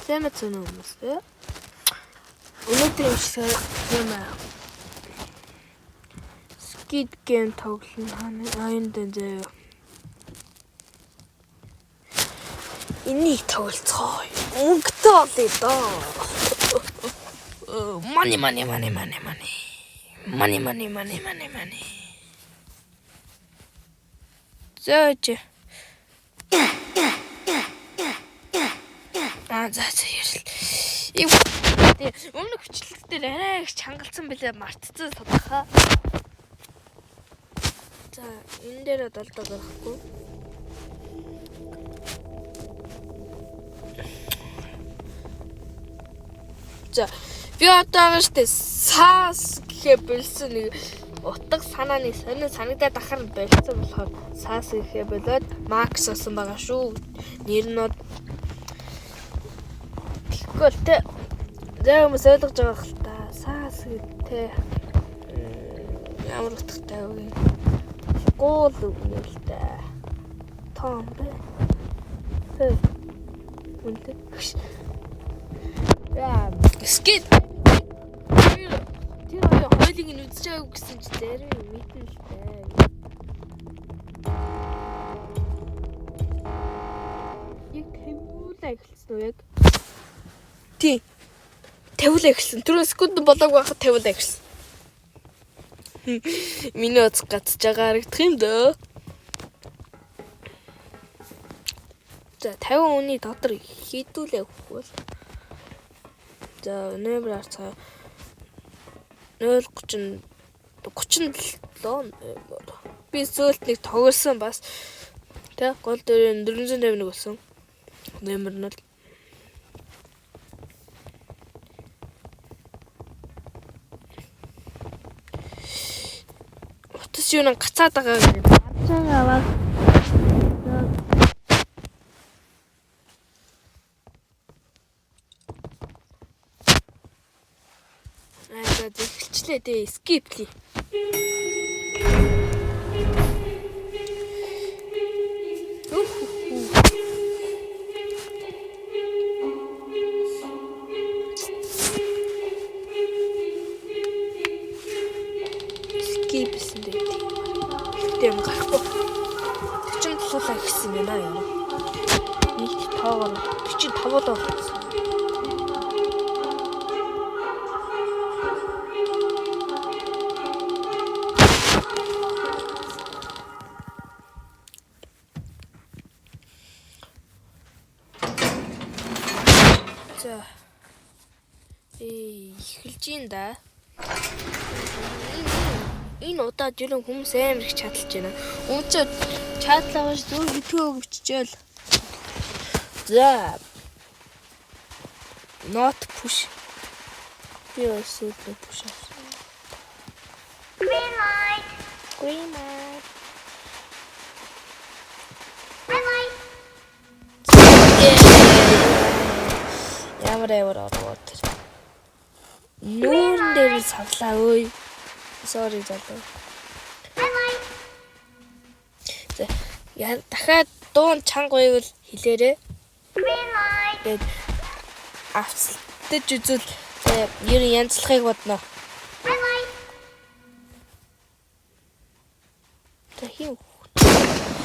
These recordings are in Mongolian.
сайн хүмүүс. Өнөөдөр юм аа. Skid game тоглоно хаянд зөө. Энийг тоглоцгоо. Өнгөтэй олъё доо. Money. Зөөж. Өмнө хүчлэгтэр арай их чангалсан билээ мартцсан тодорхой. За энэ дээр долдоо гарахгүй. За би одоо штэ саас гэхэ болсон нэг утга санааны сонир санагдаад ахаар болцсон болохоор саас гэхэ болоод макс болсон байгаа шүү. Нэр нь тэгвэл тэ зэвэм ойлгож байгаа хэл та саас гэдэг ямар утгатай вэ? Гол үг л та. Том бэ. Үнтэй. Яа, скит. Тэр хоёрыг нь үзэж байгааг гэсэн чи зарим мэдэн л таа. Яг тавиулаа эхэлсэн үү яг? Тий. Тавиулаа эхэлсэн. Түрүү секунд болоог байхад тавиулаа эхэлсэн. Миний оц гацж байгаа харагдах юм дөө. За 50 хүний дотор хийдүүлээ хөвөл. За нэмэр цаа 037 би зөвлөлт нэг тоглосон бас тэ гол дээр 451 болсон. Нэмэр нь л утас юу нэг гацаад байгаа гэж харж аваад эхэлчлээ дээ skip ли. Skip сэндээ. Тэм гарахгүй. 47 гэсэн юм аа яа. Нэг тоогоор 45 доо болсон. Эхэлж ин да. Энэ удаад юу хүмүүс амар их чадлж байна. Өөчөө чадлагаж зүг битгөө өгчөөл. За. Not push. Би өсөж push. Green light. Ямар ороод. Нүүрэн дээр савлаа ơi. Sorry залуу. За яа дахиад дуун чанга байвал хэлээрээ. Тэгээд авцалтаж үзвэл ер нь янзлахыг бодно. Та хин.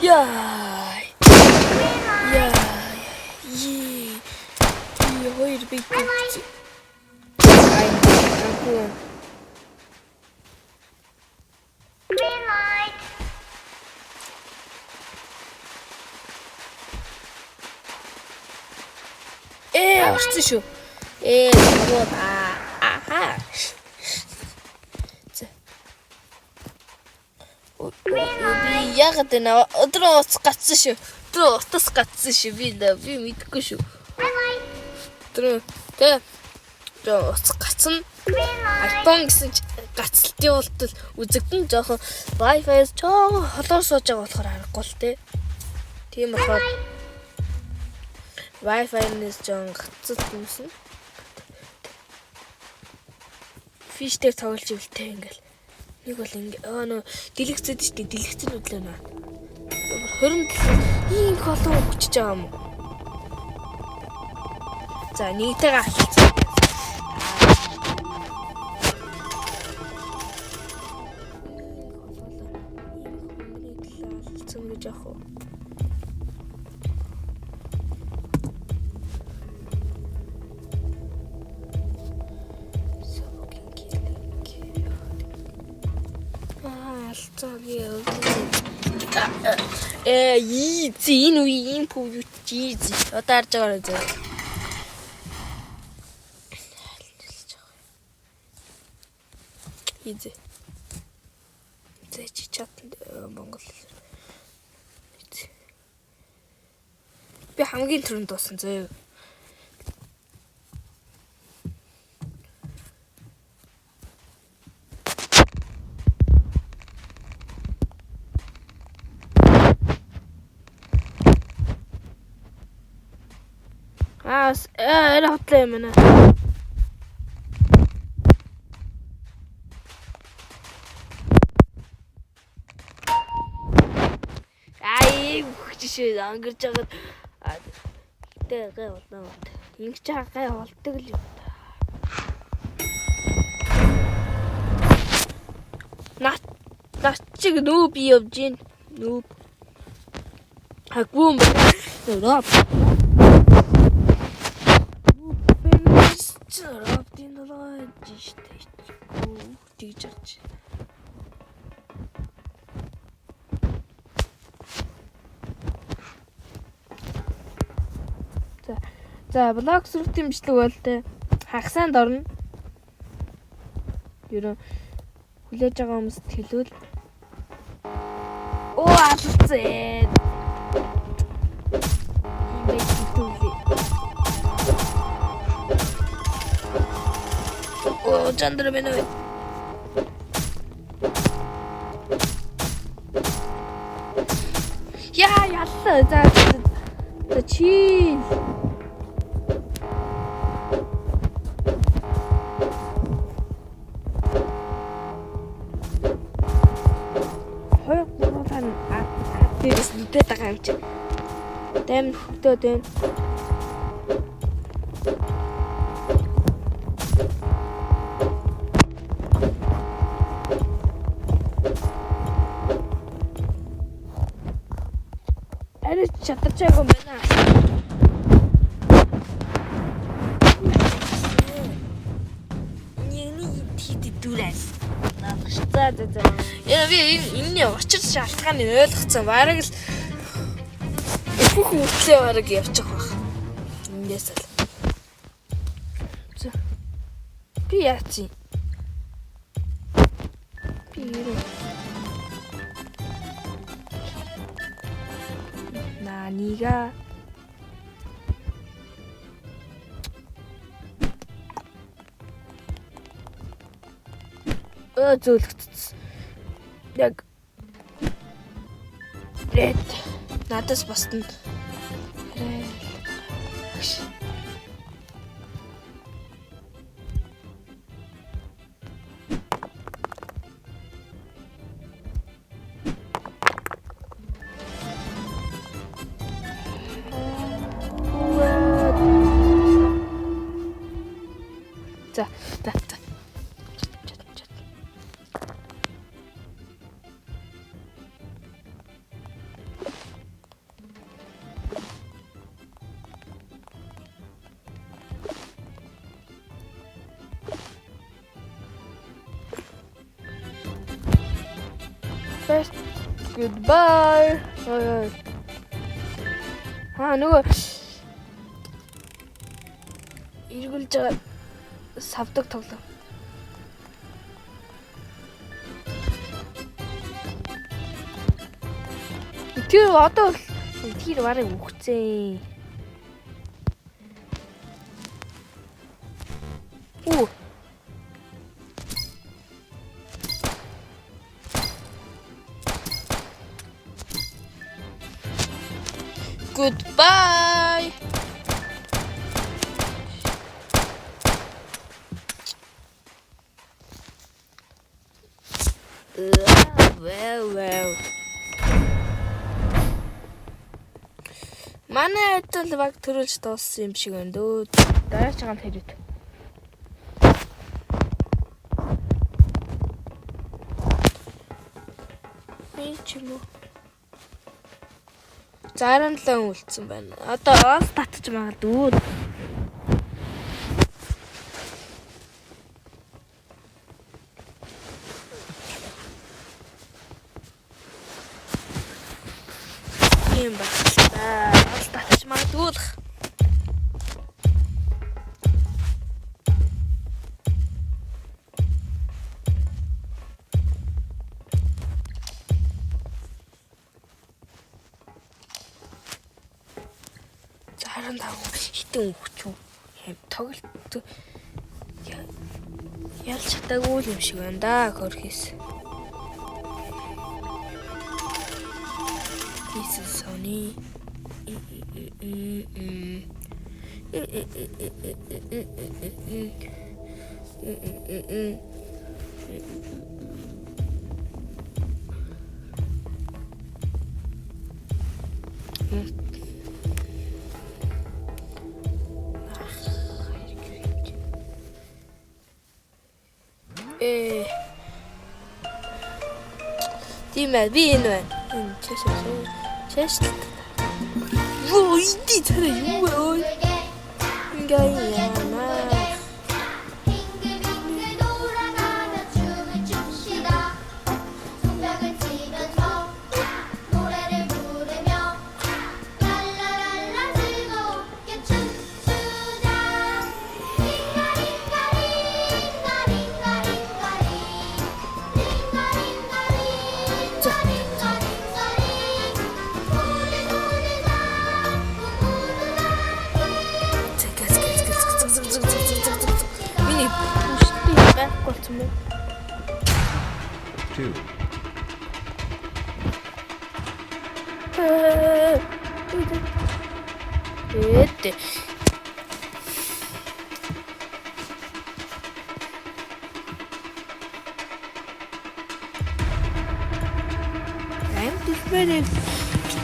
Яа. Хоёр бит. Green light. Орсон шүү. Вот аха. Би яг тэ өдрөө уц гацсан шүү. Өдрөө утас гацсан шүү. Би мэдэхгүй шүү. Өдрөө тэ уц гацсан. iPhone гэсэн гацалтын ултал үзэгдэн жоохон Wi-Fi-с жоохон холоор сууж байгаа болохоор харахгүй л тэ. Тийм болохоор Wi-Fi-нээс жоохон гацалт юмсан. Fish дээр тоглож ивэл ингээл нэг бол ингээ дэлгэцэд штэ дэлгэцэн үдлээ наа. 27 ийм холоо өгч байгаа юм. За нэгтэйгээ алцсан. Алцсан гэж яах вэ? Easy, энэ үе энэ пүү юу чи easy. Одоо харж байгаарай зөө. Easy. Зэч чатанд Монгол хэл. Би хамгийн түрүүнд дуусан зөө. Эра хотлоо юм байна. Хүчшээ ангирж байгаа. Тэ гай болно. Ингэж гай болдог л юм да. Нат чиг нүүб явж гин. Нүүб. Хагвум. Нүүб. Раптин раажиштэй тэгж арч. За блог сүртийн бичлэг бол тэ хагасанд орно. Ерөө хүлээж байгаа хүмүүст хэлвэл оо алцээ. Оо чандра мэнэ. яллаа. За чи This is the time. Then чатачаагүй байна. За. Яа би энэ очир шалтгааны ойлгоцсон. Бараг л бүх үтлээ бараг явчих байх. Эндээс л. Би яачих. Би Нанига зөөлөгдсөн. Яг red надаас босдно. За. First, goodbye. Нөгөө эргүүлж байгаа савдаг тоглоо. Тэр одоо тэр барыг үхцээ. Goodbye. Well. Манай адил баг төрүүлж дууссан юм шиг байна дөө. Дараач байгаа хэрэг. Энд ч юм уу. Зарамлан үлдсэн байна. Одоо оос татчих магадгүй. Юм байна. Оос татчих магадгүй. Хитэн өгч үү. Тоглолт ялж чадаагүй юм шиг байна да хөрхис. This is Sony. Тийм ээ би энэ байна. Чэш. Юу иди царай юу ой. Ингээ яана.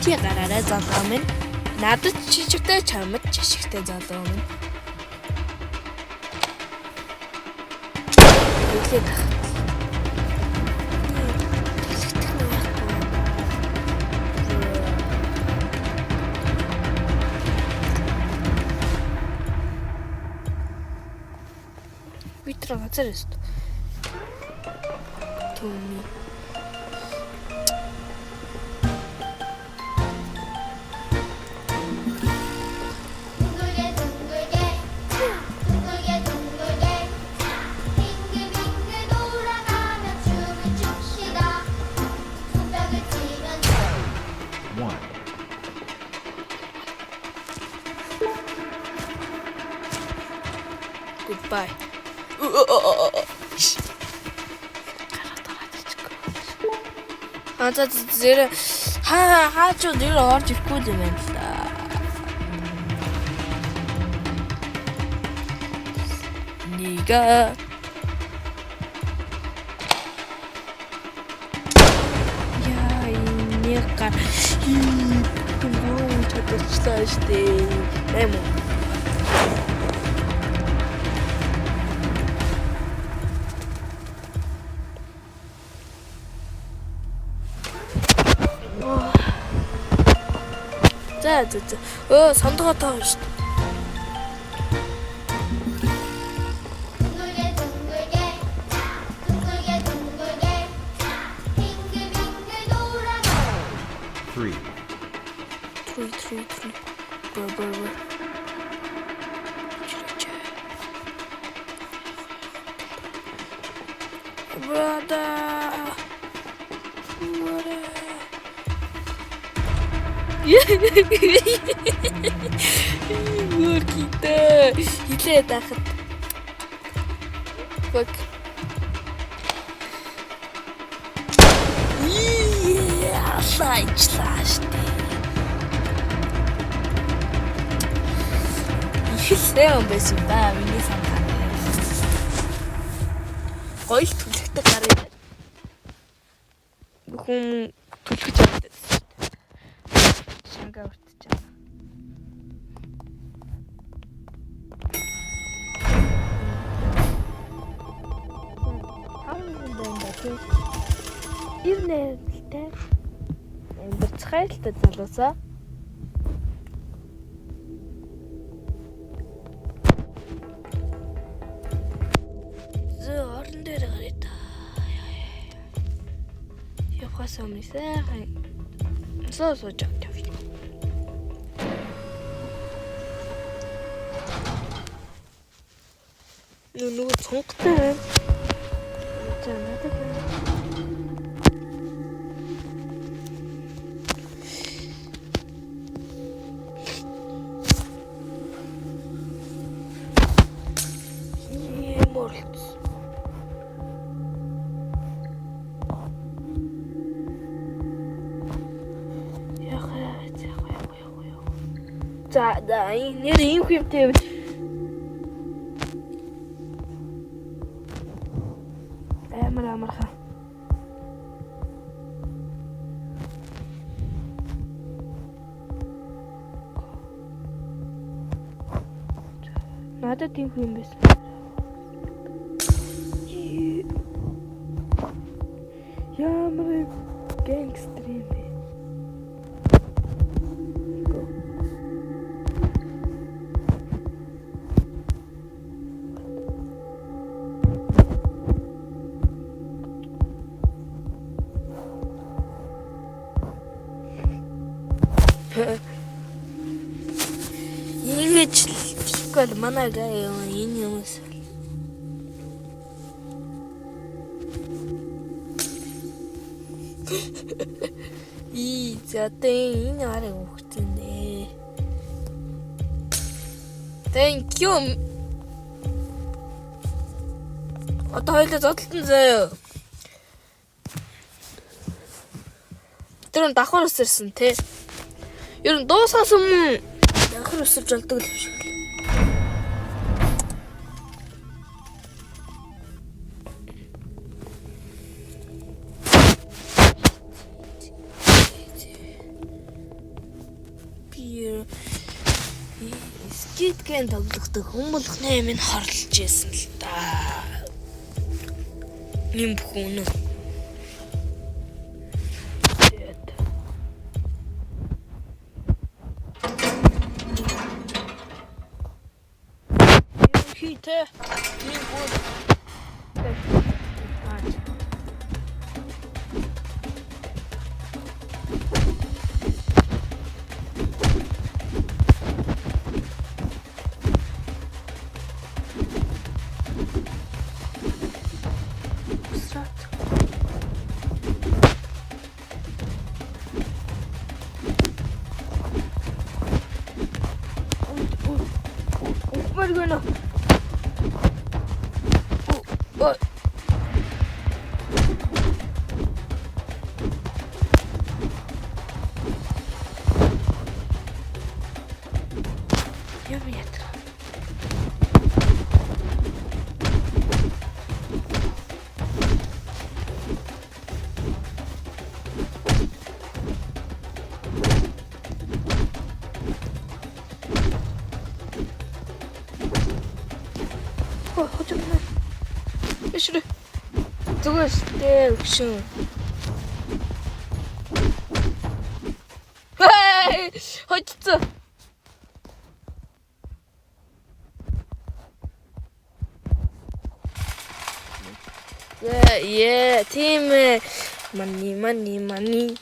Бити гараараа залуу минь надад чижигтэй чамд чишигтэй залуу минь хэлээд тах. Битра газар есть. Томи. Goodbye. За зэрэг хаач нэр орж ирэхгүй юм байна л да. Нэга яа нэга юу чадчихлаа штэ. Эмо за. Сондгоо тоо шүү дээ. Three. Bro. Brother. Гүр kita хилээ дахад. Fuck. Сайчлааштай. Ихлээ юм байсан да миний санаа. Гоёл түлхдэг гарыг. Хүн түлхэж байдаг. Шангаа уртж байгаа. ирнэ бацхайлтай залуусаа. Орон дээр гараа та. Явахаас өмнө сайхан сууж авчих. Нөгөө цонготой байна. За надад байна. За нэр ийм хэмтэй амарха. Надад тийм юм байсан. Ямар гэнгстер юм бэ? Ингэж тэгвэл манай гай энэ юмс за энэ арай өгчөндөө. Thank you. Одоо хоёлаа зодтолтон заяа. Тэр нь давхар ус ирсэн те. Ер нь дуусгасан юм. Давхар усж болдог л юм шиг. Скидгэн тоглохдоо хүмүүлх 8-ыг хорлож байсан л да. Ním бүхэн. Хитэ. Ním бүхэн. Margona. Oh. Я ветра. Хоцгоно. Ишрэ. Зүгэстэй өгшин. Хай! Хоццоо. Yeah, team. Money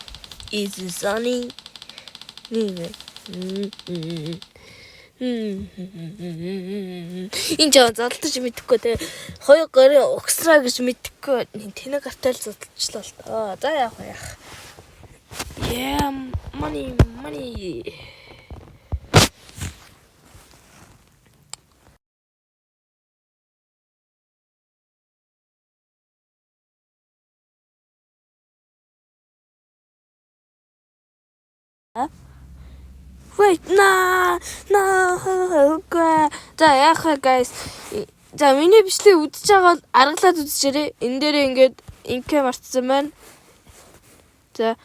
is sunny. Энэ жаа залтаж мэдэхгүй те. Хоёр гарын угсраа гэж мэдэхгүй. Тэнэг гартайл зодтолчлоо л тоо. За яах вэ? Yeah, money. Wait, nah. За яах вэ guys? За миний бичлэг үдчихэж байгаа бол аргалаад үдчихээрэй. Энэ дээр ингээд инкэ марцсан байна. За.